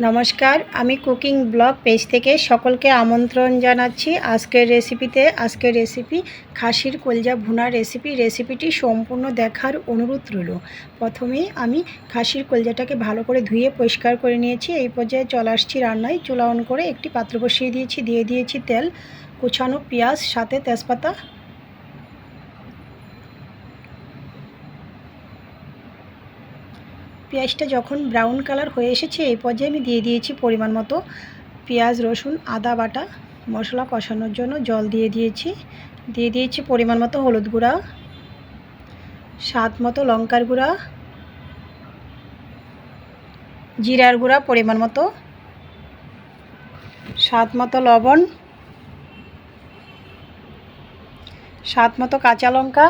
নমস্কার, আমি cooking blog page থেকে সকলকে আমন্ত্রণ জানাচ্ছি আজকের রেসিপি খাসির কলজা ভুনার রেসিপিটি সম্পূর্ণ দেখার অনুরোধ রইল। প্রথমেই আমি খাসির কলজাটাকে ভালো করে ধুয়ে পরিষ্কার করে নিয়েছি। এই পর্যায়ে চলে আসছি রান্নায়। চুলা অন করে একটি পাত্র বসিয়ে দিয়েছি, দিয়ে দিয়েছি তেল, কুচানো পেঁয়াজ, সাথে তেজপাতা। পেঁয়াজটা যখন ব্রাউন কালার হয়ে এসেছে এই পর্যায়ে আমি দিয়ে দিয়েছি পরিমাণ মতো পেঁয়াজ, রসুন, আদা বাটা। মশলা কষানোর জন্য জল দিয়ে দিয়েছি পরিমাণ মতো হলুদ গুঁড়া, স্বাদ মতো লঙ্কার গুঁড়া, জিরার গুঁড়া পরিমাণ মতো, স্বাদ মতো লবণ, স্বাদ মতো কাঁচা লঙ্কা,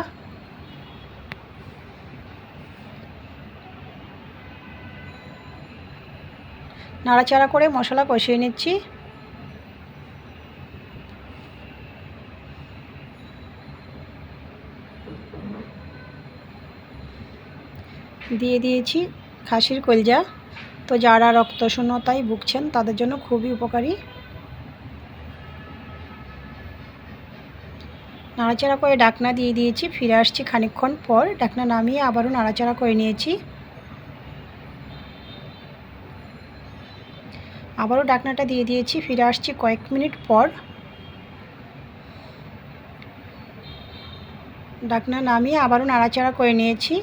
নাড়াচাড়া করে মশলা কষিয়ে নিচ্ছি। দিয়ে দিয়েছি খাসির কলজা। তো যারা রক্তশূন্যতায় ভুগছেন তাদের জন্য খুবই উপকারী। নাড়াচাড়া করে ঢাকনা দিয়ে দিয়েছি। ফিরে আসছি খানিকক্ষণ পর। ঢাকনা নামিয়ে আবারও নাড়াচাড়া করে নিয়েছি। আবারও ঢাকনাটা দিয়ে দিয়েছি। ফিরে আসছি কয়েক মিনিট পর। ঢাকনা নামিয়ে আবারও নাড়াচাড়া করে নিয়েছি।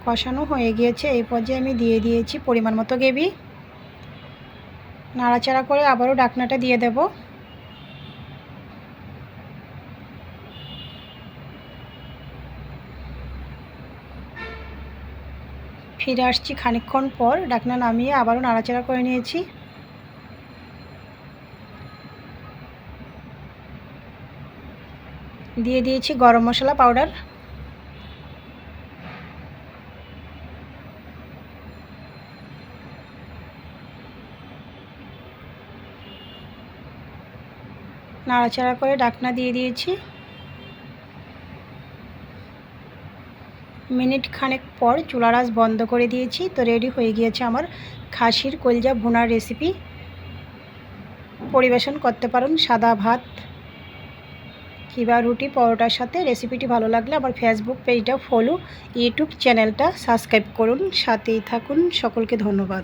কষানো হয়ে গিয়েছে। এই পর্যায়ে আমি দিয়ে দিয়েছি পরিমাণ মতো গ্রেভি। নাড়াচাড়া করে আবারও ঢাকনাটা দিয়ে দেব। ফিরে আসছি খানিকক্ষণ পর। ঢাকনা নামিয়ে আবারও নাড়াচাড়া করে নিয়েছি। দিয়ে দিয়েছি গরম মশলা পাউডার। নাড়াচাড়া করে ঢাকনা দিয়ে দিয়েছি। মিনিট খানেক পর চুলার আঁচ বন্ধ করে দিয়েছি। তো রেডি হয়ে গিয়েছে আমার খাসির কলজা ভুনার রেসিপি। পরিবেশন করতে পারেন সাদা ভাত কিংবা রুটি পরোটার সাথে। রেসিপিটি ভালো লাগলে আমার ফেসবুক পেজটা ফলো, ইউটিউব চ্যানেলটা সাবস্ক্রাইব করুন, সাথেই থাকুন। সকলকে ধন্যবাদ।